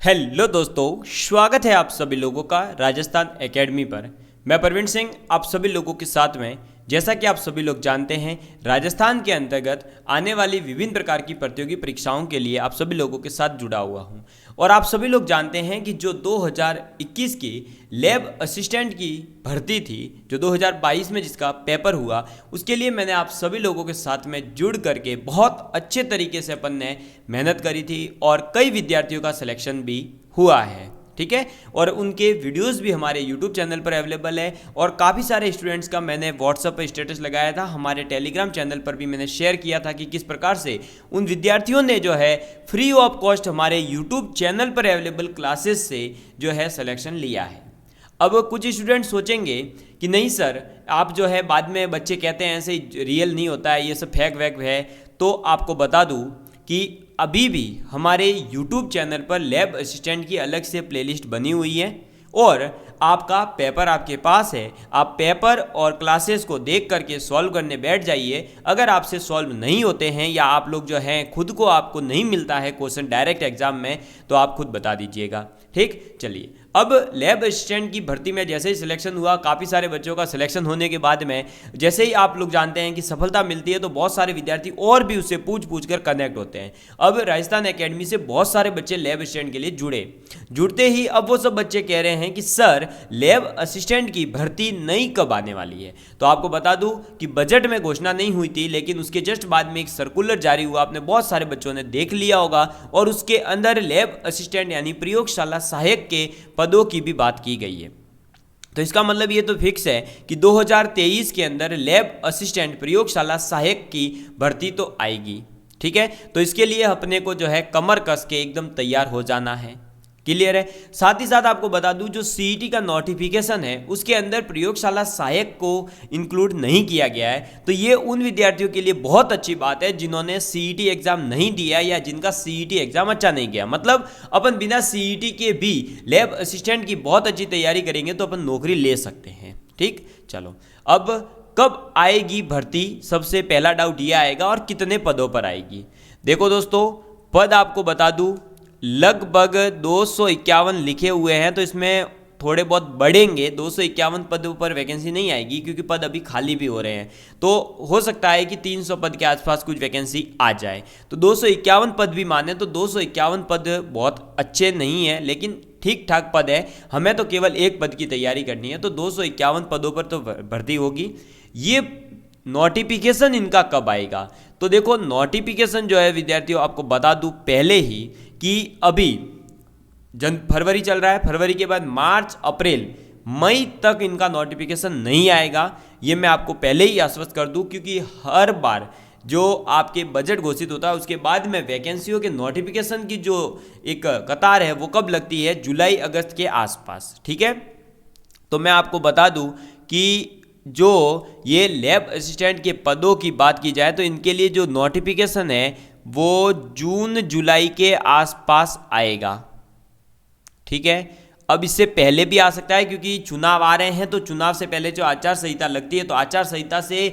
Hello दोस्तों, स्वागत है आप सभी लोगों का राजस्थान एकेडमी पर। मैं प्रवीण सिंह आप सभी लोगों के साथ में। जैसा कि आप सभी लोग जानते हैं, राजस्थान के अंतर्गत आने वाली विभिन्न प्रकार की प्रतियोगी परीक्षाओं के लिए आप सभी लोगों के साथ जुड़ा हुआ हूं। और आप सभी लोग जानते हैं कि जो 2021 की लैब असिस्टेंट की भर्ती थी, जो 2022 में जिसका पेपर हुआ, उसके लिए मैंने आप सभी लोगों के साथ में जुड़ करके बहुत अच्छे तरीके से अपन ने मेहनत करी थी और कई विद्यार्थियों का सिलेक्शन भी हुआ है। ठीक है, और उनके वीडियोस भी हमारे यूट्यूब चैनल पर अवेलेबल है और काफ़ी सारे स्टूडेंट्स का मैंने व्हाट्सएप पर स्टेटस लगाया था, हमारे टेलीग्राम चैनल पर भी मैंने शेयर किया था कि किस प्रकार से उन विद्यार्थियों ने जो है फ्री ऑफ कॉस्ट हमारे यूट्यूब चैनल पर अवेलेबल क्लासेस से जो है सिलेक्शन लिया है। अब कुछ स्टूडेंट सोचेंगे कि नहीं सर, आप जो है बाद में बच्चे कहते हैं ऐसे रियल नहीं होता है, ये सब फेक वैक है। तो आपको बता दूं कि अभी भी हमारे YouTube चैनल पर लैब असिस्टेंट की अलग से प्लेलिस्ट बनी हुई है और आपका पेपर आपके पास है। आप पेपर और क्लासेस को देख करके सॉल्व करने बैठ जाइए। अगर आपसे सॉल्व नहीं होते हैं या आप लोग जो हैं खुद को आपको नहीं मिलता है क्वेश्चन डायरेक्ट एग्जाम में, तो आप खुद बता दीजिएगा। ठीक, चलिए अब लैब असिस्टेंट की भर्ती में जैसे ही सिलेक्शन हुआ, काफ़ी सारे बच्चों का सिलेक्शन होने के बाद में जैसे ही आप लोग जानते हैं कि सफलता मिलती है तो बहुत सारे विद्यार्थी और भी उससे पूछ कर कनेक्ट होते हैं। अब राजस्थान एकेडमी से बहुत सारे बच्चे लैब असिस्टेंट के लिए जुड़ते ही अब वो सब बच्चे कह रहे हैं कि सर लैब असिस्टेंट की भर्ती नई कब आने वाली है। तो आपको बता दूं कि बजट में घोषणा नहीं हुई थी, लेकिन उसके जस्ट बाद में एक सर्कुलर जारी हुआ, आपने बहुत सारे बच्चों ने देख लिया होगा, और उसके अंदर लैब असिस्टेंट यानी प्रयोगशाला सहायक के पदों की भी बात की गई है। तो इसका मतलब ये तो फिक्स है कि 2023 के अंदर लैब असिस्टेंट प्रयोगशाला सहायक की भर्ती तो आएगी। ठीक है, तो इसके लिए अपने को जो है कमर कस के एकदम तैयार हो जाना है। क्लियर है। साथ ही साथ आपको बता दूं, जो सीईटी का नोटिफिकेशन है उसके अंदर प्रयोगशाला सहायक को इंक्लूड नहीं किया गया है। तो ये उन विद्यार्थियों के लिए बहुत अच्छी बात है जिन्होंने सीईटी एग्जाम नहीं दिया या जिनका सीईटी एग्जाम अच्छा नहीं गया। मतलब अपन बिना सीईटी के भी लैब असिस्टेंट की बहुत अच्छी तैयारी करेंगे तो अपन नौकरी ले सकते हैं। ठीक, चलो अब कब आएगी भर्ती, सबसे पहला डाउट ये आएगा, और कितने पदों पर आएगी। देखो दोस्तों, पद आपको बता दूं लगभग 251 लिखे हुए हैं, तो इसमें थोड़े बहुत बढ़ेंगे। 251 पदों पर वैकेंसी नहीं आएगी क्योंकि पद अभी खाली भी हो रहे हैं। तो हो सकता है कि 300 पद के आसपास कुछ वैकेंसी आ जाए। तो 251 पद भी माने तो 251 पद बहुत अच्छे नहीं है, लेकिन ठीक ठाक पद है। हमें तो केवल एक पद की तैयारी करनी है, तो 251 पदों पर तो भर्ती होगी। ये नोटिफिकेशन इनका कब आएगा, तो देखो नोटिफिकेशन जो है विद्यार्थियों, आपको बता दूं पहले ही कि अभी फरवरी चल रहा है, फरवरी के बाद मार्च, अप्रैल, मई तक इनका नोटिफिकेशन नहीं आएगा। ये मैं आपको पहले ही आश्वस्त कर दूं, क्योंकि हर बार जो आपके बजट घोषित होता है उसके बाद में वैकेंसियों के नोटिफिकेशन की जो एक कतार है वो कब लगती है, जुलाई अगस्त के आसपास। ठीक है, तो मैं आपको बता दूं कि जो ये लैब असिस्टेंट के पदों की बात की जाए तो इनके लिए जो नोटिफिकेशन है वो जून जुलाई के आसपास आएगा। ठीक है, अब इससे पहले भी आ सकता है क्योंकि चुनाव आ रहे हैं, तो चुनाव से पहले जो आचार संहिता लगती है, तो आचार संहिता से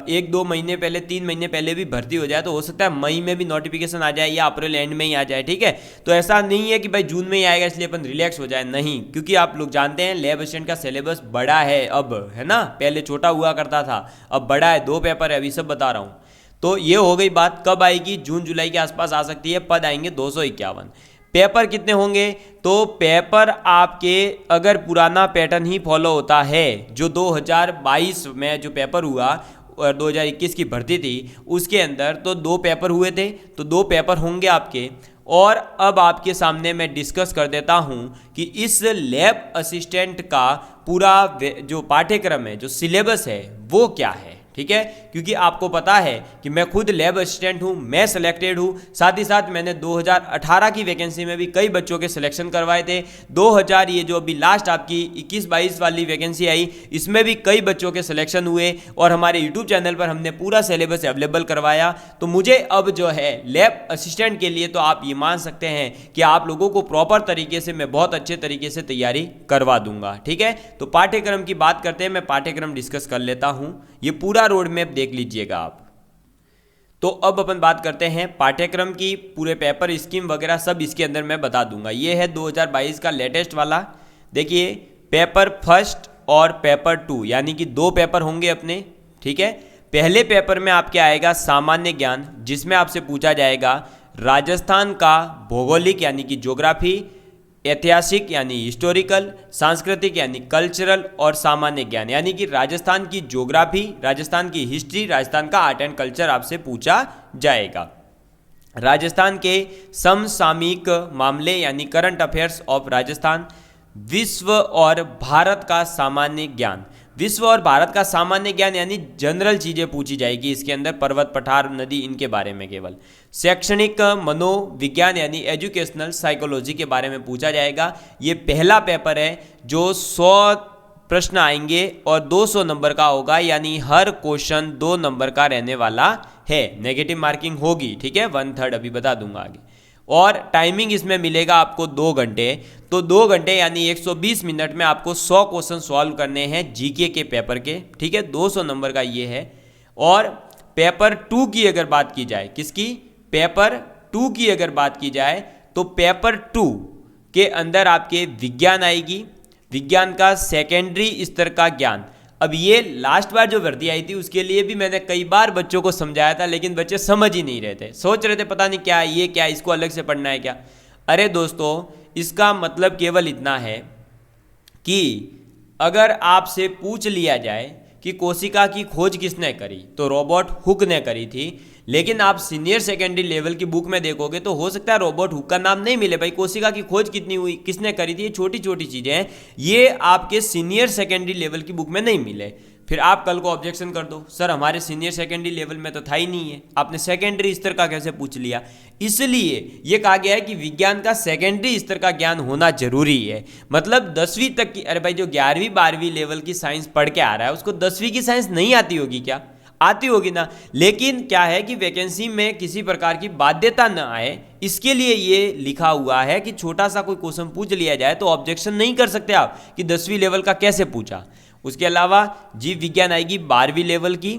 1-2 महीने पहले, 3 महीने पहले भी भर्ती हो जाए, तो हो सकता है मई में भी नोटिफिकेशन आ जाए या अप्रैल एंड में ही आ जाए। ठीक है, तो ऐसा नहीं है कि भाई जून में ही आएगा इसलिए अपन रिलैक्स हो जाए, नहीं, क्योंकि आप लोग जानते हैं लैब असिस्टेंट का सिलेबस बड़ा है अब, है ना। पहले छोटा हुआ करता था, अब बड़ा है, 2 पेपर है, अभी सब बता रहा हूँ। तो ये हो गई बात, कब आएगी, जून जुलाई के आसपास आ सकती है। पद आएंगे 251। पेपर कितने होंगे, तो पेपर आपके अगर पुराना पैटर्न ही फॉलो होता है, जो 2022 में जो पेपर हुआ और 2021 की भर्ती थी उसके अंदर तो 2 पेपर हुए थे, तो 2 पेपर होंगे आपके। और अब आपके सामने मैं डिस्कस कर देता हूं कि इस लैब असिस्टेंट का पूरा जो पाठ्यक्रम है, जो सिलेबस है, वो क्या है। ठीक है, क्योंकि आपको पता है कि मैं खुद लैब असिस्टेंट हूं, मैं सिलेक्टेड हूं। साथ ही साथ मैंने 2018 की वैकेंसी में भी कई बच्चों के सिलेक्शन करवाए थे। 2000 ये जो अभी लास्ट आपकी 21-22 वाली वैकेंसी आई, इसमें भी कई बच्चों के सिलेक्शन हुए और हमारे यूट्यूब चैनल पर हमने पूरा सिलेबस अवेलेबल करवाया। तो मुझे अब जो है लैब असिस्टेंट के लिए तो आप ये मान सकते हैं कि आप लोगों को प्रॉपर तरीके से मैं बहुत अच्छे तरीके से तैयारी करवा दूंगा। ठीक है, तो पाठ्यक्रम की बात करते हैं, मैं पाठ्यक्रम डिस्कस कर लेता हूं। ये पूरा रोड मैप देख लीजिएगा आप। तो अब अपन बात करते हैं पाठ्यक्रम की, पूरे पेपर स्कीम वगैरह सब इसके अंदर मैं बता दूंगा। ये है 2022 का लेटेस्ट वाला। देखिए पेपर फर्स्ट और पेपर 2 यानी कि 2 पेपर होंगे अपने, ठीक है। पहले पेपर में आपके आएगा सामान्य ज्ञान, जिसमें आपसे पूछा जाएगा राजस्थान का भौगोलिक यानी कि ज्योग्राफी, ऐतिहासिक यानी हिस्टोरिकल, सांस्कृतिक यानी कल्चरल और सामान्य ज्ञान यानी कि राजस्थान की ज्योग्राफी, राजस्थान की हिस्ट्री, राजस्थान का आर्ट एंड कल्चर आपसे पूछा जाएगा। राजस्थान के समसामयिक मामले यानी करंट अफेयर्स ऑफ राजस्थान, विश्व और भारत का सामान्य ज्ञान, विश्व और भारत का सामान्य ज्ञान यानी जनरल चीजें पूछी जाएगी इसके अंदर, पर्वत पठार नदी इनके बारे में केवल। शैक्षणिक मनोविज्ञान यानी एजुकेशनल साइकोलॉजी के बारे में पूछा जाएगा। ये पहला पेपर है जो 100 प्रश्न आएंगे और 200 नंबर का होगा, यानी हर क्वेश्चन 2 नंबर का रहने वाला है। नेगेटिव मार्किंग होगी, ठीक है, 1/3 अभी बता दूंगा आगे। और टाइमिंग इसमें मिलेगा आपको 2 घंटे। तो 2 घंटे यानी 120 मिनट में आपको 100 क्वेश्चन सॉल्व करने हैं जीके के पेपर के, ठीक है। 200 नंबर का ये है। और पेपर 2 की अगर बात की जाए, किसकी, पेपर 2 की अगर बात की जाए तो पेपर 2 के अंदर आपके विज्ञान आएगी, विज्ञान का सेकेंडरी स्तर का ज्ञान। अब ये लास्ट बार जो वर्दी आई थी उसके लिए भी मैंने कई बार बच्चों को समझाया था, लेकिन बच्चे समझ ही नहीं रहे थे, सोच रहे थे पता नहीं क्या ये क्या, इसको अलग से पढ़ना है क्या। अरे दोस्तों, इसका मतलब केवल इतना है कि अगर आपसे पूछ लिया जाए कि कोशिका की खोज किसने करी, तो रॉबर्ट हुक ने करी थी। लेकिन आप सीनियर सेकेंडरी लेवल की बुक में देखोगे तो हो सकता है रॉबर्ट हुक का नाम नहीं मिले। भाई कोशिका की खोज कितनी हुई, किसने करी थी, ये छोटी छोटी चीजें हैं, ये आपके सीनियर सेकेंडरी लेवल की बुक में नहीं मिले। फिर आप कल को ऑब्जेक्शन कर दो, सर हमारे सीनियर सेकेंडरी लेवल में तो था ही नहीं है, आपने सेकेंडरी स्तर का कैसे पूछ लिया। इसलिए ये कहा गया है कि विज्ञान का सेकेंडरी स्तर का ज्ञान होना जरूरी है। मतलब 10वीं तक की, अरे भाई जो 11वीं 12वीं लेवल की साइंस पढ़ के आ रहा है उसको 10वीं की साइंस नहीं आती होगी क्या, आती होगी ना। लेकिन क्या है कि वैकेंसी में किसी प्रकार की बाध्यता न आए, इसके लिए ये लिखा हुआ है कि छोटा सा कोई क्वेश्चन पूछ लिया जाए तो ऑब्जेक्शन नहीं कर सकते आप कि 10वीं लेवल का कैसे पूछा। उसके अलावा जीव विज्ञान आएगी 12वीं लेवल की,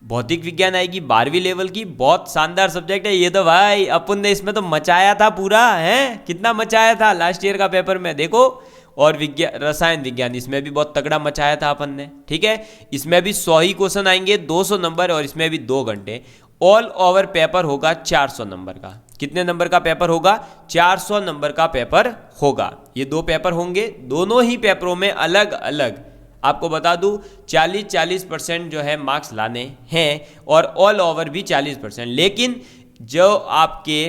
भौतिक विज्ञान आएगी 12वीं लेवल की। बहुत शानदार सब्जेक्ट है ये तो भाई, अपन ने इसमें तो मचाया था पूरा, है कितना मचाया था लास्ट ईयर का पेपर में देखो। और विज्ञान, रसायन विज्ञान, इसमें भी बहुत तगड़ा मचाया था अपन ने, ठीक है। इसमें भी 100 ही क्वेश्चन आएंगे, 200 नंबर, और इसमें भी 2 घंटे। ऑल ओवर पेपर होगा 400 नंबर का। कितने नंबर का पेपर होगा, 400 नंबर का पेपर होगा। ये 2 पेपर होंगे, दोनों ही पेपरों में अलग अलग आपको बता दूं 40% जो है मार्क्स लाने हैं, और ऑल ओवर भी 40%। लेकिन जो आपके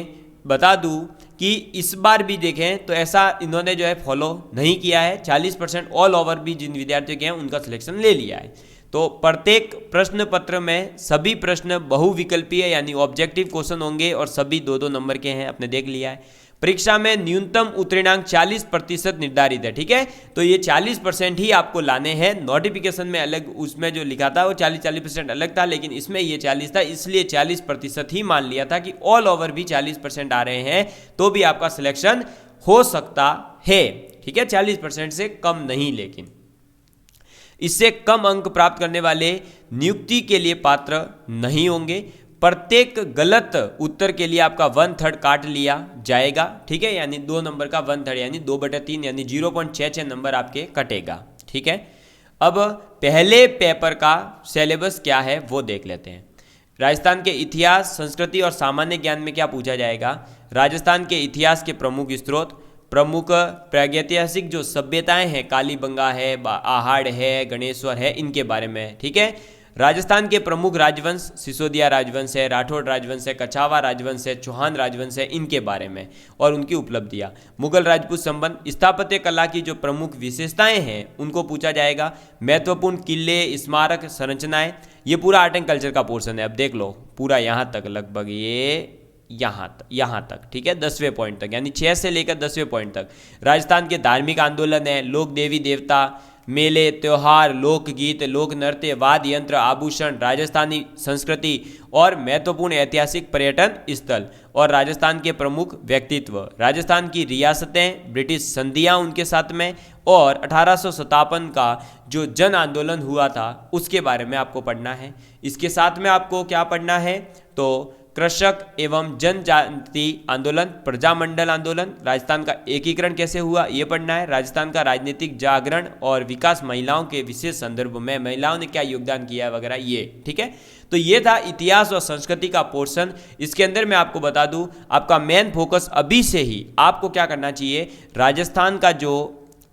बता दूं कि इस बार भी देखें तो ऐसा इन्होंने जो है फॉलो नहीं किया है, 40% ऑल ओवर भी जिन विद्यार्थियों के हैं उनका सिलेक्शन ले लिया है। तो प्रत्येक प्रश्न पत्र में सभी प्रश्न बहुविकल्पीय यानी ऑब्जेक्टिव क्वेश्चन होंगे और सभी 2-2 नंबर के हैं, आपने देख लिया है। परीक्षा में न्यूनतम उत्तीर्णांक 40% निर्धारित है, ठीक है। तो ये 40% ही आपको लाने हैं। नोटिफिकेशन में अलग उसमें जो लिखा था वो 40% अलग था, लेकिन इसमें ये 40 था, इसलिए 40% ही मान लिया था कि ऑल ओवर भी 40% आ रहे हैं तो भी आपका सिलेक्शन हो सकता है, ठीक है। 40% से कम नहीं, लेकिन इससे कम अंक प्राप्त करने वाले नियुक्ति के लिए पात्र नहीं होंगे। प्रत्येक गलत उत्तर के लिए आपका 1/3 काट लिया जाएगा, ठीक है। यानी 2 नंबर का 1/3 यानी 2/3 यानी 0.66 नंबर आपके कटेगा, ठीक है। अब पहले पेपर का सिलेबस क्या है वो देख लेते हैं। राजस्थान के इतिहास, संस्कृति और सामान्य ज्ञान में क्या पूछा जाएगा, राजस्थान के इतिहास के प्रमुख स्रोत, प्रमुख प्रागैतिहासिक जो सभ्यताएं हैं, कालीबंगा है, आहड़ है, गणेश्वर है, इनके बारे में, ठीक है। राजस्थान के प्रमुख राजवंश, सिसोदिया राजवंश है, राठौड़ राजवंश है, कछावा राजवंश है, चौहान राजवंश है, इनके बारे में और उनकी उपलब्धियां। मुगल राजपूत संबंध, स्थापत्य कला की जो प्रमुख विशेषताएं हैं उनको पूछा जाएगा। महत्वपूर्ण किले, स्मारक, संरचनाएं, ये पूरा आर्ट एंड कल्चर का पोर्शन है। अब देख लो पूरा यहाँ तक, लगभग ये यहाँ तक, ठीक है, 10वें पॉइंट तक, यानी 6 से लेकर 10वें पॉइंट तक। राजस्थान के धार्मिक आंदोलन है, लोक देवी देवता, मेले, त्योहार, लोकगीत, लोक नृत्य, वाद्य यंत्र, आभूषण, राजस्थानी संस्कृति और महत्वपूर्ण ऐतिहासिक पर्यटन स्थल और राजस्थान के प्रमुख व्यक्तित्व, राजस्थान की रियासतें, ब्रिटिश संधियां उनके साथ में, और 1857 का जो जन आंदोलन हुआ था उसके बारे में आपको पढ़ना है। इसके साथ में आपको क्या पढ़ना है, तो कृषक एवं जनजाति आंदोलन, प्रजामंडल आंदोलन, राजस्थान का एकीकरण कैसे हुआ ये पढ़ना है, राजस्थान का राजनीतिक जागरण और विकास, महिलाओं के विशेष संदर्भ में महिलाओं ने क्या योगदान किया है वगैरह, ये ठीक है। तो ये था इतिहास और संस्कृति का पोर्शन। इसके अंदर मैं आपको बता दूं, आपका मेन फोकस अभी से ही आपको क्या करना चाहिए, राजस्थान का जो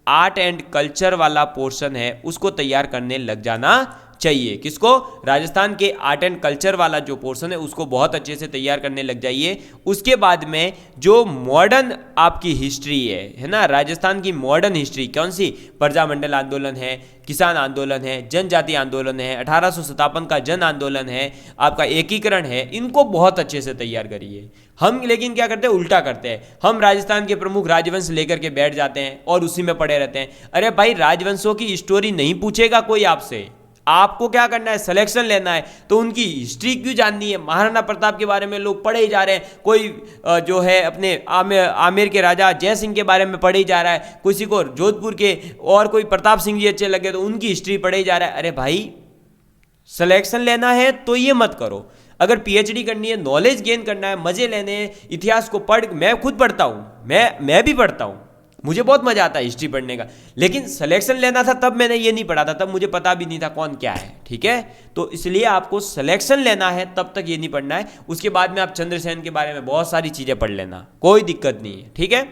आर्ट एंड कल्चर वाला पोर्शन है उसको तैयार करने लग जाना चाहिए। किसको, राजस्थान के आर्ट एंड कल्चर वाला जो पोर्शन है उसको बहुत अच्छे से तैयार करने लग जाइए। उसके बाद में जो मॉडर्न आपकी हिस्ट्री है ना, राजस्थान की मॉडर्न हिस्ट्री कौन सी, प्रजामंडल आंदोलन है, किसान आंदोलन है, जनजाति आंदोलन है, 1857 का जन आंदोलन है, आपका एकीकरण है, इनको बहुत अच्छे से तैयार करिए। हम लेकिन क्या करते हैं, उल्टा करते हैं, हम राजस्थान के प्रमुख राजवंश लेकर के बैठ जाते हैं और उसी में पड़े रहते हैं। अरे भाई, राजवंशों की स्टोरी नहीं पूछेगा कोई आपसे, आपको क्या करना है, सिलेक्शन लेना है। तो उनकी हिस्ट्री क्यों जाननी है, महाराणा प्रताप के बारे में लोग पढ़े ही जा रहे हैं, कोई जो है अपने आमेर के राजा जय सिंह के बारे में पढ़े ही जा रहा है, किसी को जोधपुर के और कोई प्रताप सिंह जी अच्छे लगे तो उनकी हिस्ट्री पढ़े ही जा रहा है। अरे भाई, सिलेक्शन लेना है तो ये मत करो। अगर पीएचडी करनी है, नॉलेज गेन करना है, मजे लेने हैं, इतिहास को पढ़, मैं खुद पढ़ता हूं, मैं भी पढ़ता हूं, मुझे बहुत मजा आता है हिस्ट्री पढ़ने का, लेकिन सिलेक्शन लेना था तब मैंने ये नहीं पढ़ा था, तब मुझे पता भी नहीं था कौन क्या है, ठीक है। तो इसलिए आपको सिलेक्शन लेना है, तब तक ये नहीं पढ़ना है। उसके बाद में आप चंद्रसेन के बारे में बहुत सारी चीजें पढ़ लेना, कोई दिक्कत नहीं है, ठीक है।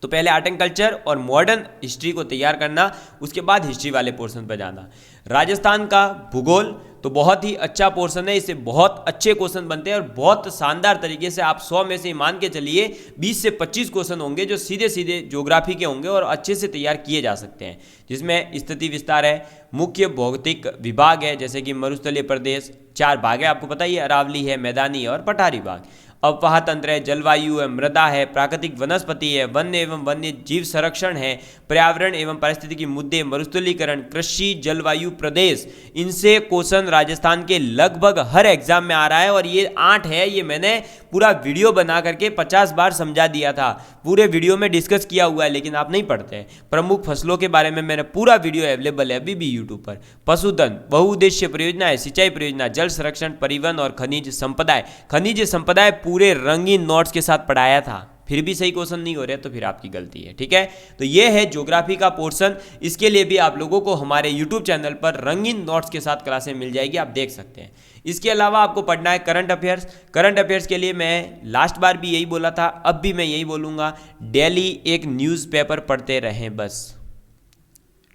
तो पहले आर्ट एंड कल्चर और मॉडर्न हिस्ट्री को तैयार करना, उसके बाद हिस्ट्री वाले पोर्शन पर जाना। राजस्थान का भूगोल तो बहुत ही अच्छा पोर्शन है, इससे बहुत अच्छे क्वेश्चन बनते हैं और बहुत शानदार तरीके से आप 100 में से मान के चलिए 20 से 25 क्वेश्चन होंगे जो सीधे सीधे ज्योग्राफी के होंगे और अच्छे से तैयार किए जा सकते हैं, जिसमें स्थिति विस्तार है, मुख्य भौगोलिक विभाग है जैसे कि मरुस्थलीय प्रदेश, 4 भाग है आपको पता ही है, अरावली है, मैदानी और पठारी भाग, अववाह तंत्र है, जलवायु है, मृदा है, प्राकृतिक वनस्पति है, वन्य एवं वन्य जीव संरक्षण है, पर्यावरण एवं पारिस्थितिकी मुद्दे, मरुस्थलीकरण, कृषि, जलवायु, प्रदेश। इनसे क्वेश्चन राजस्थान के लगभग हर एग्जाम में आ रहा है और ये 8 है, ये मैंने पूरा वीडियो बना करके 50 बार समझा दिया था, पूरे वीडियो में डिस्कस किया हुआ है, लेकिन आप नहीं पढ़ते हैं। प्रमुख फसलों के बारे में मैंने पूरा वीडियो अवेलेबल है अभी भी यूट्यूब पर। पशुधन, बहुउद्देश्य परियोजना, सिंचाई परियोजना, जल संरक्षण, परिवहन और खनिज संपदाएं। खनिज संपदाएं पूरे रंगीन नोट्स के साथ पढ़ाया था, फिर भी सही क्वेश्चन नहीं हो रहे तो फिर आपकी गलती है, ठीक है। तो ये है ज्योग्राफी का पोर्शन, इसके लिए भी आप लोगों को हमारे यूट्यूब चैनल पर रंगीन नोट्स के साथ क्लासें मिल जाएगी, आप देख सकते हैं। इसके अलावा आपको पढ़ना है करंट अफेयर्स। करंट अफेयर्स के लिए मैं लास्ट बार भी यही बोला था, अब भी मैं यही बोलूँगा, डेली एक न्यूज़पेपर पढ़ते रहें, बस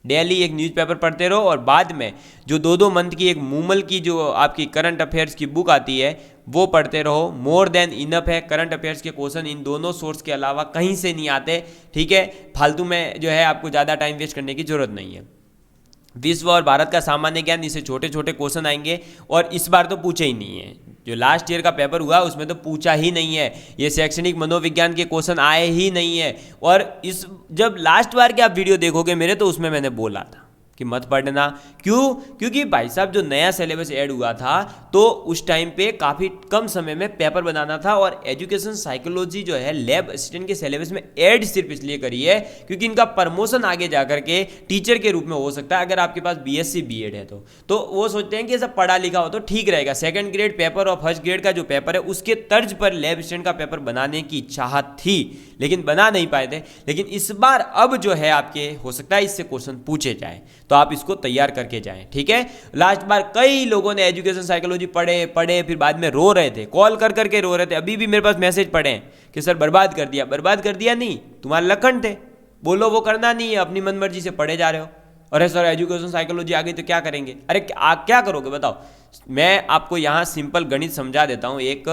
डेली एक न्यूज़पेपर पढ़ते रहो और बाद में जो 2-2 मंथ की एक मूमल की जो आपकी करंट अफेयर्स की बुक आती है वो पढ़ते रहो, मोर देन इनफ है। करंट अफेयर्स के क्वेश्चन इन दोनों सोर्स के अलावा कहीं से नहीं आते, ठीक है। फालतू में जो है आपको ज़्यादा टाइम वेस्ट करने की जरूरत नहीं है। विश्व और भारत का सामान्य ज्ञान, इससे छोटे छोटे क्वेश्चन आएंगे और इस बार तो पूछे ही नहीं है, जो लास्ट ईयर का पेपर हुआ उसमें तो पूछा ही नहीं है, ये शैक्षणिक मनोविज्ञान के क्वेश्चन आए ही नहीं है। और इस जब लास्ट बार के आप वीडियो देखोगे मेरे, तो उसमें मैंने बोला था कि मत पढ़ना, क्यों, क्योंकि भाई साहब जो नया सिलेबस ऐड हुआ था तो उस टाइम पे काफ़ी कम समय में पेपर बनाना था, और एजुकेशन साइकोलॉजी जो है लैब असिस्टेंट के सिलेबस में ऐड सिर्फ इसलिए करी है क्योंकि इनका प्रमोशन आगे जाकर के टीचर के रूप में हो सकता है अगर आपके पास बीएससी बीएड है तो वो सोचते हैं कि सब पढ़ा लिखा हो तो ठीक रहेगा, सेकंड ग्रेड पेपर और फर्स्ट ग्रेड का जो पेपर है उसके तर्ज पर लैब असिस्टेंट का पेपर बनाने की चाहत थी, लेकिन बना नहीं पाए थे। लेकिन इस बार अब जो है आपके हो सकता है इससे क्वेश्चन पूछे जाए, तो आप इसको तैयार करके जाएं, ठीक है। लास्ट बार कई लोगों ने एजुकेशन साइकोलॉजी पढ़े फिर बाद में रो रहे थे, कॉल कर करके रो रहे थे, अभी भी मेरे पास मैसेज पड़े हैं कि सर बर्बाद कर दिया नहीं, तुम्हारे लखन थे, बोलो वो करना नहीं है, अपनी मनमर्जी से पढ़े जा रहे हो। अरे सर एजुकेशन साइकोलॉजी आ गई तो क्या करेंगे, अरे आप क्या करोगे बताओ। मैं आपको यहाँ सिंपल गणित समझा देता हूँ एक,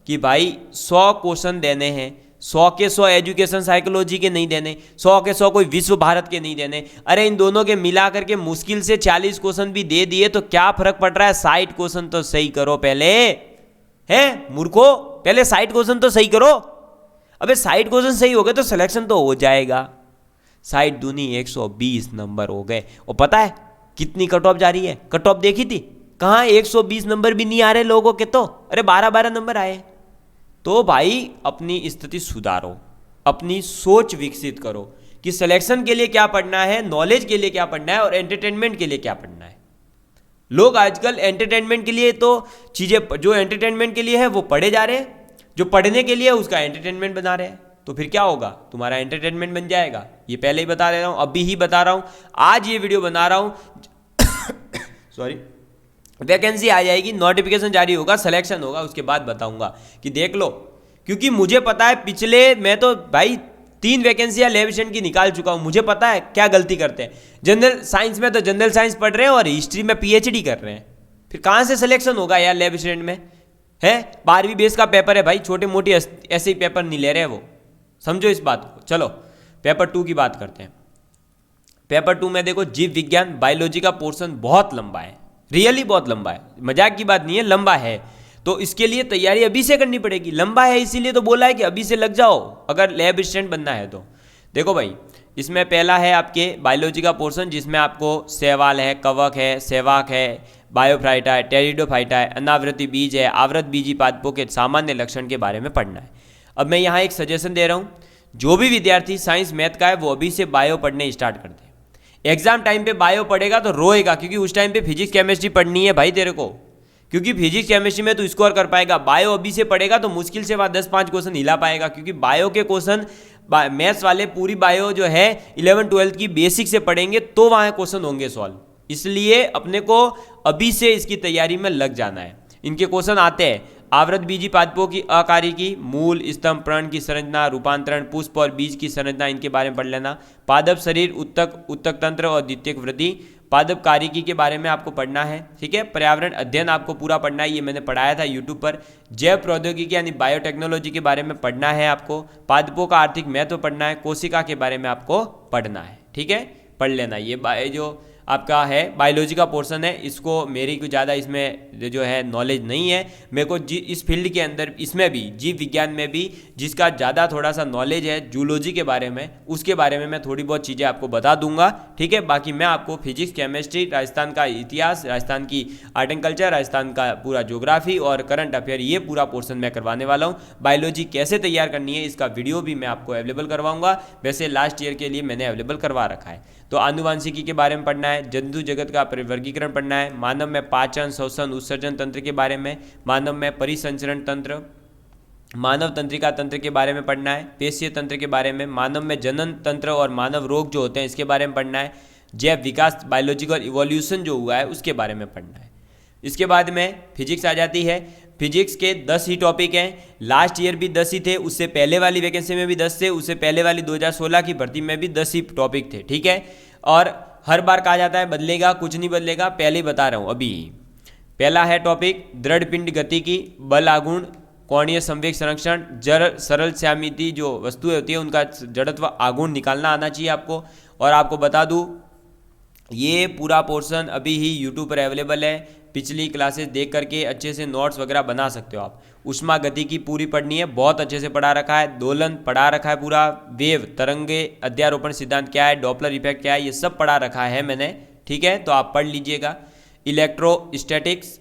कि भाई 100 क्वेश्चन देने हैं, 100 के 100 एजुकेशन साइकोलॉजी के नहीं देने, 100 के 100 कोई विश्व भारत के नहीं देने। अरे इन दोनों के मिला करके मुश्किल से 40 क्वेश्चन भी दे दिए तो क्या फर्क पड़ रहा है, 60 क्वेश्चन तो सही करो पहले, है मूर्खो, पहले 60 क्वेश्चन तो सही करो। अबे 60 क्वेश्चन सही हो गए तो सिलेक्शन तो हो जाएगा, 60 दूनी 120 नंबर हो गए। और पता है कितनी कट ऑफ जा रही है? कट ऑफ देखी थी, कहाँ 120 नंबर भी नहीं आ रहे लोगों के, तो अरे 12-12 नंबर आए। तो भाई अपनी स्थिति सुधारो, अपनी सोच विकसित करो कि सिलेक्शन के लिए क्या पढ़ना है, नॉलेज के लिए क्या पढ़ना है और एंटरटेनमेंट के लिए क्या पढ़ना है। लोग आजकल एंटरटेनमेंट के लिए तो चीज़ें, जो एंटरटेनमेंट के लिए है वो पढ़े जा रहे हैं, जो पढ़ने के लिए उसका एंटरटेनमेंट बना रहे हैं। तो फिर क्या होगा? तुम्हारा एंटरटेनमेंट बन जाएगा। ये पहले ही बता दे रहा हूँ, अभी ही बता रहा हूँ, आज ये वीडियो बना रहा हूँ सॉरी, वैकेंसी आ जाएगी, नोटिफिकेशन जारी होगा, सिलेक्शन होगा, उसके बाद बताऊंगा कि देख लो। क्योंकि मुझे पता है, पिछले मैं तो भाई 3 वैकेंसियां लैब असिस्टेंट की निकाल चुका हूं। मुझे पता है क्या गलती करते हैं। जनरल साइंस में तो जनरल साइंस पढ़ रहे हैं और हिस्ट्री में पीएचडी कर रहे हैं, फिर कहां से सिलेक्शन होगा यार लैब असिस्टेंट में? है 12वीं बेस का पेपर है भाई, छोटे मोटे ऐसे ही पेपर नहीं ले रहे वो, समझो इस बात को। चलो पेपर 2 की बात करते हैं। पेपर 2 में देखो, जीव विज्ञान बायोलॉजी का पोर्शन बहुत लंबा है, रियली बहुत लंबा है, मजाक की बात नहीं है, लंबा है। तो इसके लिए तैयारी अभी से करनी पड़ेगी। लंबा है इसीलिए तो बोला है कि अभी से लग जाओ अगर लैब असिस्टेंट बनना है तो। देखो भाई, इसमें पहला है आपके बायोलॉजी का पोर्शन, जिसमें आपको शैवाल है, कवक है, सेवाक है, बायोफाइटा है, टेरिडोफाइटा है, अनावृति बीज है, आवृत बीजी पादपों के सामान्य लक्षण के बारे में पढ़ना है। अब मैं यहाँ एक सजेशन दे रहा हूँ, जो भी विद्यार्थी साइंस मैथ का है वो अभी से बायो पढ़ने स्टार्ट कर दे। एग्जाम टाइम पे बायो पढ़ेगा तो रोएगा, क्योंकि उस टाइम पे फिजिक्स केमिस्ट्री पढ़नी है भाई तेरे को, क्योंकि फिजिक्स केमिस्ट्री में तो स्कोर कर पाएगा। बायो अभी से पढ़ेगा तो मुश्किल से वहाँ 10-5 क्वेश्चन हिला पाएगा, क्योंकि बायो के क्वेश्चन मैथ्स वाले पूरी बायो जो है 11-12 की बेसिक से पढ़ेंगे तो वहाँ क्वेश्चन होंगे सॉल्व। इसलिए अपने को अभी से इसकी तैयारी में लग जाना है। इनके क्वेश्चन आते हैं, आवृत बीजी पादपों की अकारिकी, मूल, स्तंभ, प्रण की संरचना, रूपांतरण, पुष्प और बीज की संरचना, इनके बारे में पढ़ लेना। पादप शरीर, उत्तक तंत्र और द्वितीयक वृद्धि, पादप कारिकी के बारे में आपको पढ़ना है। ठीक है, पर्यावरण अध्ययन आपको पूरा पढ़ना है, ये मैंने पढ़ाया था यूट्यूब पर। जैव प्रौद्योगिकी यानी बायोटेक्नोलॉजी के बारे में पढ़ना है आपको। पादपों का आर्थिक महत्व पढ़ना है। कोशिका के बारे में आपको पढ़ना है। ठीक है, पढ़ लेना। ये जो आपका है बायोलॉजी का पोर्शन है, इसको मेरी कुछ ज़्यादा इसमें जो है नॉलेज नहीं है। मेरे को इस फील्ड के अंदर, इसमें भी जीव विज्ञान में भी जिसका ज़्यादा थोड़ा सा नॉलेज है जूलॉजी के बारे में, उसके बारे में मैं थोड़ी बहुत चीज़ें आपको बता दूंगा। ठीक है, बाकी मैं आपको फिजिक्स, केमिस्ट्री, राजस्थान का इतिहास, राजस्थान की आर्ट एंड कल्चर, राजस्थान का पूरा ज्योग्राफी और करंट अफेयर, ये पूरा पोर्शन मैं करवाने वाला हूँ। बायोलॉजी कैसे तैयार करनी है इसका वीडियो भी मैं आपको अवेलेबल करवाऊंगा। वैसे लास्ट ईयर के लिए मैंने अवेलेबल करवा रखा है। तो आनुवांशिकी के बारे में पढ़ना है, जंतु जगत का वर्गीकरण पढ़ना है, मानव में पाचन, श्वसन, उत्सर्जन तंत्र के बारे में, मानव में परिसंचरण तंत्र, मानव तंत्रिका तंत्र के बारे में पढ़ना है, पेशीय तंत्र के बारे में, मानव में जनन तंत्र और मानव रोग जो होते हैं इसके बारे में पढ़ना है, जैव विकास, बायोलॉजिकल इवोल्यूशन जो हुआ है उसके बारे में पढ़ना है। इसके बाद में फिजिक्स आ जाती है। फिजिक्स के 10 ही टॉपिक हैं। लास्ट ईयर भी 10 ही थे, उससे पहले वाली वैकेंसी में भी 10 थे, उससे पहले वाली 2016 की भर्ती में भी 10 ही टॉपिक थे। ठीक है, और हर बार कहा जाता है बदलेगा, कुछ नहीं बदलेगा, पहले ही बता रहा हूँ अभी। पहला है टॉपिक दृढ़ पिंड गति की, बल आघूर्ण, कोणीय संवेग संरक्षण, जड़ सरल श्यामिति जो वस्तुएं होती है उनका जड़त्व आघूर्ण निकालना आना चाहिए आपको। और आपको बता दूँ ये पूरा पोर्शन अभी ही यूट्यूब पर अवेलेबल है, पिछली क्लासेस देख करके अच्छे से नोट्स वगैरह बना सकते हो आप। उष्मा गति की पूरी पढ़नी है, बहुत अच्छे से पढ़ा रखा है। दोलन पढ़ा रखा है पूरा, वेव तरंगे अध्यारोपण सिद्धांत क्या है, डॉपलर इफेक्ट क्या है, ये सब पढ़ा रखा है मैंने। ठीक है, तो आप पढ़ लीजिएगा। इलेक्ट्रोस्टैटिक्स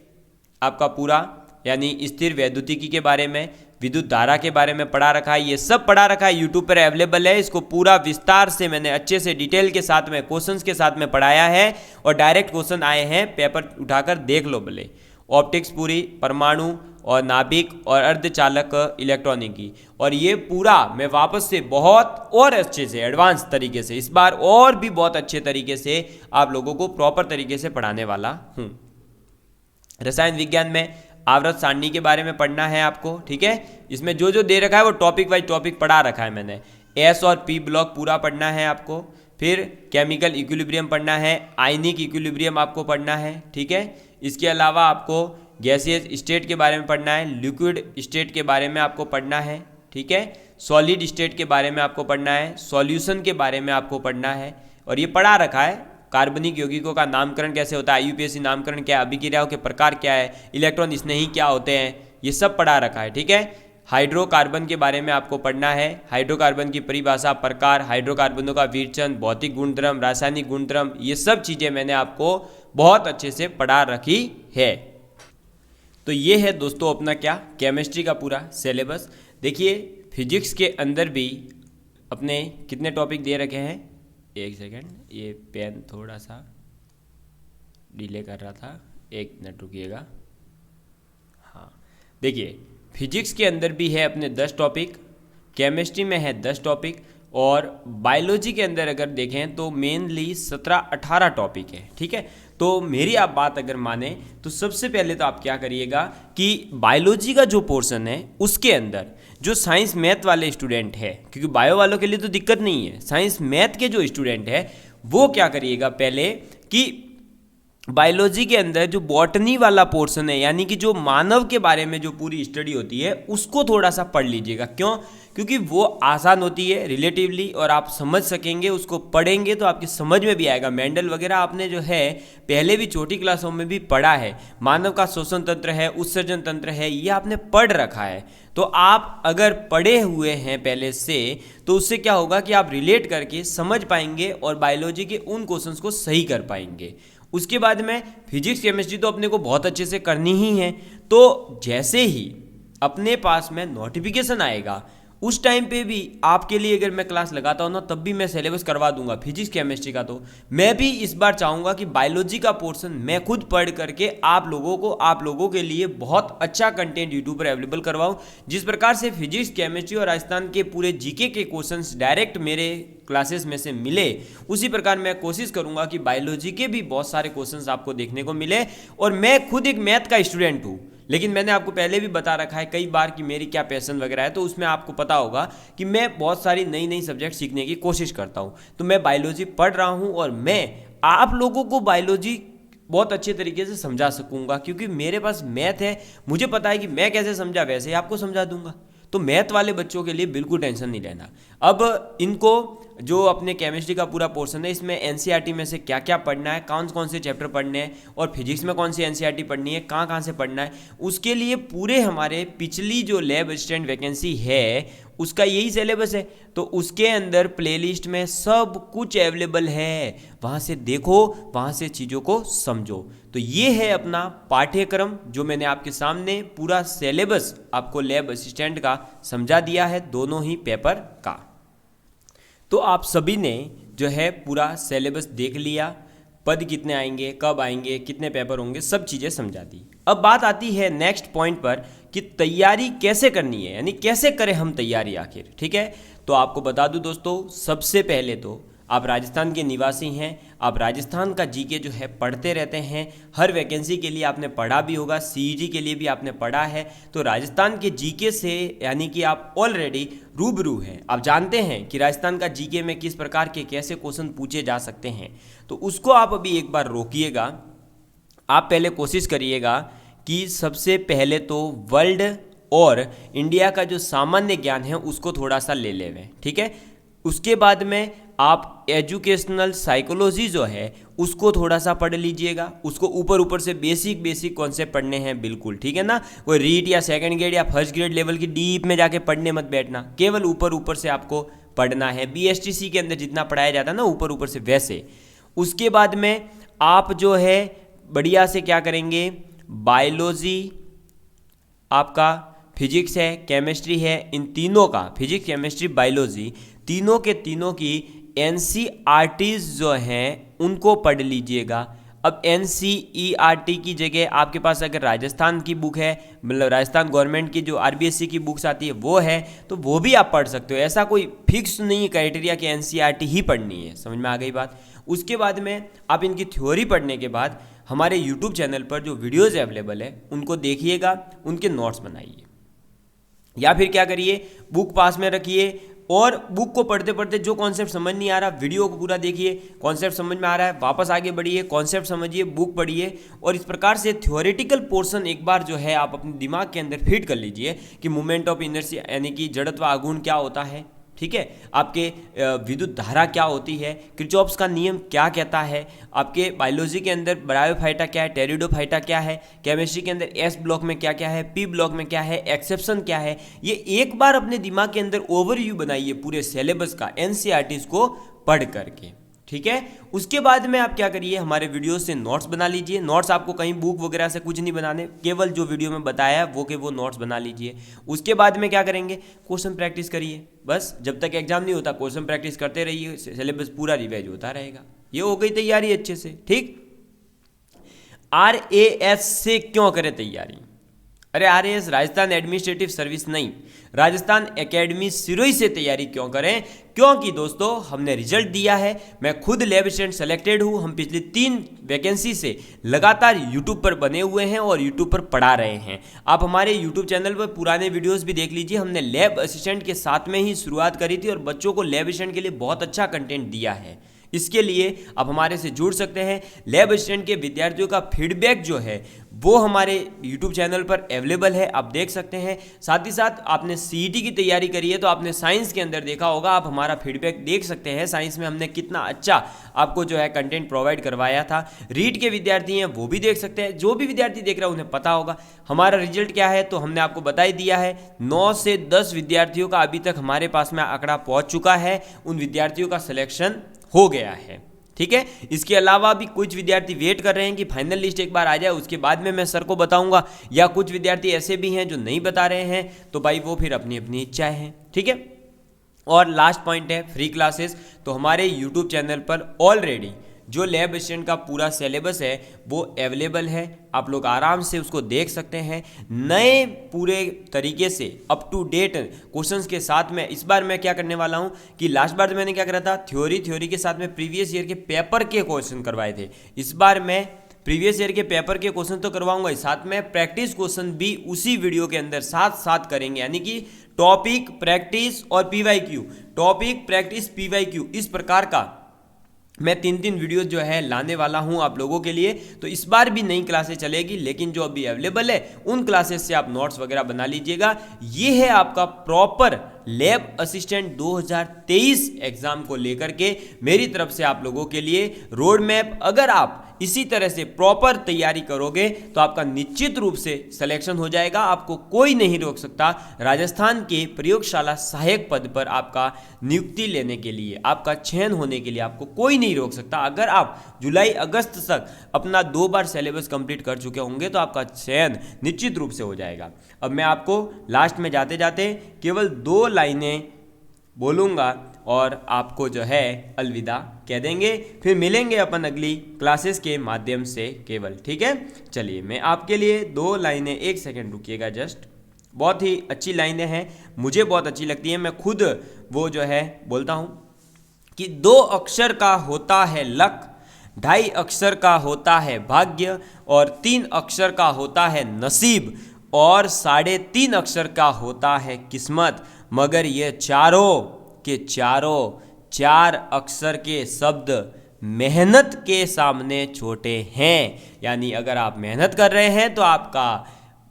आपका पूरा यानी स्थिर वैद्युतिकी के बारे में, विद्युत धारा के बारे में पढ़ा रखा है, ये सब पढ़ा रखा है, यूट्यूब पर अवेलेबल है। इसको पूरा विस्तार से मैंने अच्छे से डिटेल के साथ में क्वेश्चंस के साथ में पढ़ाया है और डायरेक्ट क्वेश्चन आए हैं, पेपर उठाकर देख लो भले। ऑप्टिक्स पूरी, परमाणु और नाभिक और अर्धचालक इलेक्ट्रॉनिकी, और ये पूरा मैं वापस से बहुत और अच्छे से एडवांस तरीके से इस बार और भी बहुत अच्छे तरीके से आप लोगों को प्रॉपर तरीके से पढ़ाने वाला हूँ। रसायन विज्ञान में आवर्त सारणी के बारे में पढ़ना है आपको। ठीक है, इसमें जो जो दे रखा है वो टॉपिक वाइज टॉपिक पढ़ा रखा है मैंने। एस और पी ब्लॉक पूरा पढ़ना है आपको। फिर केमिकल इक्विलिब्रियम पढ़ना है, आयनिक इक्विलिब्रियम आपको पढ़ना है। ठीक है, इसके अलावा आपको गैसियस स्टेट के बारे में पढ़ना है, लिक्विड स्टेट के बारे में आपको पढ़ना है। ठीक है, सॉलिड स्टेट के बारे में आपको पढ़ना है, सॉल्यूशन के बारे में आपको पढ़ना है, और ये पढ़ा रखा है। कार्बनिक यौगिकों का नामकरण कैसे होता है, यूपीएससी नामकरण क्या है, अभिक्रियाओं के प्रकार क्या है, इलेक्ट्रॉन स्नेही क्या होते हैं, ये सब पढ़ा रखा है। ठीक है, हाइड्रोकार्बन के बारे में आपको पढ़ना है। हाइड्रोकार्बन की परिभाषा, प्रकार, हाइड्रोकार्बनों का विरचन, भौतिक गुणधर्म, रासायनिक गुणधर्म, ये सब चीज़ें मैंने आपको बहुत अच्छे से पढ़ा रखी है। तो ये है दोस्तों अपना क्या, केमिस्ट्री का पूरा सिलेबस। देखिए फिजिक्स के अंदर भी अपने कितने टॉपिक दे रखे हैं, एक सेकेंड, ये पेन थोड़ा सा डिले कर रहा था, एक मिनट रुकिएगा। हाँ देखिए फिजिक्स के अंदर भी है अपने 10 टॉपिक, केमिस्ट्री में है 10 टॉपिक, और बायोलॉजी के अंदर अगर देखें तो मेनली 17-18 टॉपिक है। ठीक है, तो मेरी आप बात अगर माने तो सबसे पहले तो आप क्या करिएगा कि बायोलॉजी का जो पोर्शन है उसके अंदर जो साइंस मैथ वाले स्टूडेंट है, क्योंकि बायो वालों के लिए तो दिक्कत नहीं है, साइंस मैथ के जो स्टूडेंट है वो क्या करिएगा पहले कि बायोलॉजी के अंदर जो बॉटनी वाला पोर्शन है, यानी कि जो मानव के बारे में जो पूरी स्टडी होती है उसको थोड़ा सा पढ़ लीजिएगा। क्यों? क्योंकि वो आसान होती है रिलेटिवली, और आप समझ सकेंगे, उसको पढ़ेंगे तो आपकी समझ में भी आएगा। मेंडल वगैरह आपने जो है पहले भी छोटी क्लासों में भी पढ़ा है, मानव का श्वसन तंत्र है, उत्सर्जन तंत्र है, ये आपने पढ़ रखा है। तो आप अगर पढ़े हुए हैं पहले से तो उससे क्या होगा कि आप रिलेट करके समझ पाएंगे और बायोलॉजी के उन क्वेश्चंस को सही कर पाएंगे। उसके बाद में फिजिक्स केमिस्ट्री तो अपने को बहुत अच्छे से करनी ही है, तो जैसे ही अपने पास में नोटिफिकेशन आएगा उस टाइम पे भी आपके लिए अगर मैं क्लास लगाता हूँ ना, तब भी मैं सिलेबस करवा दूंगा फिजिक्स केमिस्ट्री का। तो मैं भी इस बार चाहूँगा कि बायोलॉजी का पोर्शन मैं खुद पढ़ करके आप लोगों के लिए बहुत अच्छा कंटेंट यूट्यूब पर अवेलेबल करवाऊँ। जिस प्रकार से फिजिक्स केमिस्ट्री और राजस्थान के पूरे जीके के क्वेश्चंस डायरेक्ट मेरे क्लासेस में से मिले, उसी प्रकार मैं कोशिश करूंगा कि बायोलॉजी के भी बहुत सारे क्वेश्चंस आपको देखने को मिले। और मैं खुद एक मैथ का स्टूडेंट हूँ, लेकिन मैंने आपको पहले भी बता रखा है कई बार कि मेरी क्या पैशन वगैरह है, तो उसमें आपको पता होगा कि मैं बहुत सारी नई सब्जेक्ट सीखने की कोशिश करता हूँ। तो मैं बायोलॉजी पढ़ रहा हूँ और मैं आप लोगों को बायोलॉजी बहुत अच्छे तरीके से समझा सकूंगा, क्योंकि मेरे पास मैथ है, मुझे पता है कि मैं कैसे समझा वैसे ही आपको समझा दूंगा। तो मैथ वाले बच्चों के लिए बिल्कुल टेंशन नहीं लेना। अब इनको जो अपने केमिस्ट्री का पूरा पोर्शन है, इसमें एनसीईआरटी में से क्या क्या पढ़ना है, कौन से चैप्टर पढ़ने हैं, और फिजिक्स में कौन सी एनसीईआरटी पढ़नी है, कहाँ से पढ़ना है, उसके लिए पूरे हमारे पिछली जो लैब असिस्टेंट वैकेंसी है उसका यही सिलेबस है। तो उसके अंदर प्लेलिस्ट में सब कुछ अवेलेबल है, वहाँ से देखो, वहाँ से चीज़ों को समझो। तो ये है अपना पाठ्यक्रम जो मैंने आपके सामने पूरा सिलेबस आपको लैब असिस्टेंट का समझा दिया है, दोनों ही पेपर का। तो आप सभी ने जो है पूरा सिलेबस देख लिया, पद कितने आएंगे, कब आएंगे, कितने पेपर होंगे, सब चीज़ें समझा दी। अब बात आती है नेक्स्ट पॉइंट पर कि तैयारी कैसे करनी है, यानी कैसे करें हम तैयारी आखिर। ठीक है, तो आपको बता दूं दोस्तों, सबसे पहले तो आप राजस्थान के निवासी हैं, आप राजस्थान का जीके जो है पढ़ते रहते हैं, हर वैकेंसी के लिए आपने पढ़ा भी होगा, सीईटी के लिए भी आपने पढ़ा है, तो राजस्थान के जीके से यानी कि आप ऑलरेडी रूबरू हैं। आप जानते हैं कि राजस्थान का जीके में किस प्रकार के कैसे क्वेश्चन पूछे जा सकते हैं। तो उसको आप अभी एक बार रोकिएगा, आप पहले कोशिश करिएगा कि सबसे पहले तो वर्ल्ड और इंडिया का जो सामान्य ज्ञान है उसको थोड़ा सा ले लें। ठीक है, उसके बाद में आप एजुकेशनल साइकोलॉजी जो है उसको थोड़ा सा पढ़ लीजिएगा, उसको ऊपर से बेसिक कॉन्सेप्ट पढ़ने हैं बिल्कुल। ठीक है ना, कोई रीड या सेकंड ग्रेड या फर्स्ट ग्रेड लेवल की डीप में जाके पढ़ने मत बैठना, केवल ऊपर से आपको पढ़ना है। बीएसटीसी के अंदर जितना पढ़ाया जाता है ना ऊपर से वैसे। उसके बाद में आप जो है बढ़िया से क्या करेंगे, बायोलॉजी, आपका फिजिक्स है, केमिस्ट्री है, इन तीनों का फिजिक्स केमिस्ट्री बायोलॉजी तीनों के तीनों की एनसीईआरटीज जो हैं उनको पढ़ लीजिएगा। अब एनसीईआरटी की जगह आपके पास अगर राजस्थान की बुक है, मतलब राजस्थान गवर्नमेंट की जो आरबीएससी की बुक्स आती है वो है, तो वो भी आप पढ़ सकते हो। ऐसा कोई फिक्स नहीं क्राइटेरिया कि एनसीईआरटी ही पढ़नी है। समझ में आ गई बात। उसके बाद में आप इनकी थ्योरी पढ़ने के बाद हमारे यूट्यूब चैनल पर जो वीडियोज़ अवेलेबल है उनको देखिएगा, उनके नोट्स बनाइए, या फिर क्या करिए बुक पास में रखिए और बुक को पढ़ते पढ़ते जो कॉन्सेप्ट समझ नहीं आ रहा वीडियो को पूरा देखिए, कॉन्सेप्ट समझ में आ रहा है वापस आगे बढ़िए, कॉन्सेप्ट समझिए, बुक पढ़िए, और इस प्रकार से थ्योरेटिकल पोर्शन एक बार जो है आप अपने दिमाग के अंदर फिट कर लीजिए कि मोमेंट ऑफ इनर्शिया यानी कि जड़त्व आघूर्ण क्या होता है, ठीक है, आपके विद्युत धारा क्या होती है, किरचॉफ्स का नियम क्या कहता है, आपके बायोलॉजी के अंदर ब्रायोफाइटा क्या है, टेरिडोफाइटा क्या है, केमिस्ट्री के अंदर एस ब्लॉक में क्या क्या है, पी ब्लॉक में क्या है, एक्सेप्शन क्या है, ये एक बार अपने दिमाग के अंदर ओवरव्यू बनाइए पूरे सिलेबस का एनसीईआरटीज को पढ़ करके। ठीक है, उसके बाद में आप क्या करिए, हमारे वीडियो से नोट्स बना लीजिए। नोट्स आपको कहीं बुक वगैरह से कुछ नहीं बनाने, केवल जो वीडियो में बताया है वो के वो नोट्स बना लीजिए। उसके बाद में क्या करेंगे, क्वेश्चन प्रैक्टिस करिए। बस जब तक एग्जाम नहीं होता क्वेश्चन प्रैक्टिस करते रहिए, सिलेबस पूरा रिवाइज होता रहेगा। ये हो गई तैयारी अच्छे से। ठीक, RAS से क्यों करें तैयारी? अरे RAS राजस्थान एडमिनिस्ट्रेटिव सर्विस नहीं, राजस्थान एकेडमी सिरोही से तैयारी क्यों करें? क्योंकि दोस्तों हमने रिजल्ट दिया है, मैं खुद लैब असिस्टेंट सेलेक्टेड हूं, हम पिछली 3 वैकेंसी से लगातार यूट्यूब पर बने हुए हैं और यूट्यूब पर पढ़ा रहे हैं। आप हमारे यूट्यूब चैनल पर पुराने वीडियोस भी देख लीजिए, हमने लैब असिस्टेंट के साथ में ही शुरुआत करी थी और बच्चों को लैब असिस्टेंट के लिए बहुत अच्छा कंटेंट दिया है। इसके लिए आप हमारे से जुड़ सकते हैं। लैब असिस्टेंट के विद्यार्थियों का फीडबैक जो है वो हमारे YouTube चैनल पर अवेलेबल है, आप देख सकते हैं। साथ ही साथ आपने CET की तैयारी करी है तो आपने साइंस के अंदर देखा होगा, आप हमारा फीडबैक देख सकते हैं। साइंस में हमने कितना अच्छा आपको जो है कंटेंट प्रोवाइड करवाया था। रीट के विद्यार्थी हैं वो भी देख सकते हैं, जो भी विद्यार्थी देख रहा है उन्हें पता होगा हमारा रिजल्ट क्या है, तो हमने आपको बता ही दिया है। 9 से 10 विद्यार्थियों का अभी तक हमारे पास में आंकड़ा पहुंच चुका है, उन विद्यार्थियों का सिलेक्शन हो गया है। ठीक है, इसके अलावा भी कुछ विद्यार्थी वेट कर रहे हैं कि फाइनल लिस्ट एक बार आ जाए उसके बाद में मैं सर को बताऊंगा, या कुछ विद्यार्थी ऐसे भी हैं जो नहीं बता रहे हैं, तो भाई वो फिर अपनी अपनी इच्छाएं हैं। ठीक है, और लास्ट पॉइंट है फ्री क्लासेस। तो हमारे यूट्यूब चैनल पर ऑलरेडी जो लैब असिस्टेंट का पूरा सिलेबस है वो अवेलेबल है, आप लोग आराम से उसको देख सकते हैं। नए पूरे तरीके से अप टू डेट क्वेश्चंस के साथ में इस बार मैं क्या करने वाला हूं कि लास्ट बार मैंने क्या करा था, थ्योरी के साथ में प्रीवियस ईयर के पेपर के क्वेश्चन करवाए थे। इस बार मैं प्रीवियस ईयर के पेपर के क्वेश्चन तो करवाऊंगा ही, साथ में प्रैक्टिस क्वेश्चन भी उसी वीडियो के अंदर साथ साथ करेंगे, यानी कि टॉपिक प्रैक्टिस और PYQ, टॉपिक प्रैक्टिस PYQ, इस प्रकार का मैं 3 वीडियोस जो है लाने वाला हूं आप लोगों के लिए। तो इस बार भी नई क्लासेस चलेगी, लेकिन जो अभी अवेलेबल है उन क्लासेस से आप नोट्स वगैरह बना लीजिएगा। ये है आपका प्रॉपर लैब असिस्टेंट 2023 एग्जाम को लेकर के मेरी तरफ से आप लोगों के लिए रोड मैप। अगर आप इसी तरह से प्रॉपर तैयारी करोगे तो आपका निश्चित रूप से सिलेक्शन हो जाएगा, आपको कोई नहीं रोक सकता राजस्थान के प्रयोगशाला सहायक पद पर आपका नियुक्ति लेने के लिए, आपका चयन होने के लिए आपको कोई नहीं रोक सकता। अगर आप जुलाई अगस्त तक अपना 2 बार सिलेबस कंप्लीट कर चुके होंगे तो आपका चयन निश्चित रूप से हो जाएगा। अब मैं आपको लास्ट में जाते जाते केवल 2 लाइनें बोलूँगा और आपको जो है अलविदा कह देंगे, फिर मिलेंगे अपन अगली क्लासेस के माध्यम से केवल। ठीक है, चलिए मैं आपके लिए 2 लाइनें, 1 सेकंड रुकिएगा जस्ट, बहुत ही अच्छी लाइनें हैं, मुझे बहुत अच्छी लगती हैं, मैं खुद वो जो है बोलता हूँ कि 2 अक्षर का होता है लक, 2.5 अक्षर का होता है भाग्य, और 3 अक्षर का होता है नसीब, और 3.5 अक्षर का होता है किस्मत। मगर ये चारों के चारों 4 अक्षर के शब्द मेहनत के सामने छोटे हैं। यानी अगर आप मेहनत कर रहे हैं तो आपका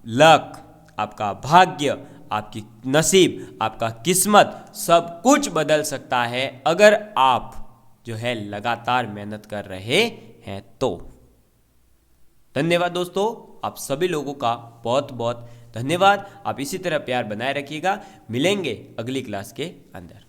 लक, आपका भाग्य, आपकी नसीब, आपका किस्मत सब कुछ बदल सकता है अगर आप जो है लगातार मेहनत कर रहे हैं तो। धन्यवाद दोस्तों, आप सभी लोगों का बहुत बहुत धन्यवाद। आप इसी तरह प्यार बनाए रखिएगा, मिलेंगे अगली क्लास के अंदर।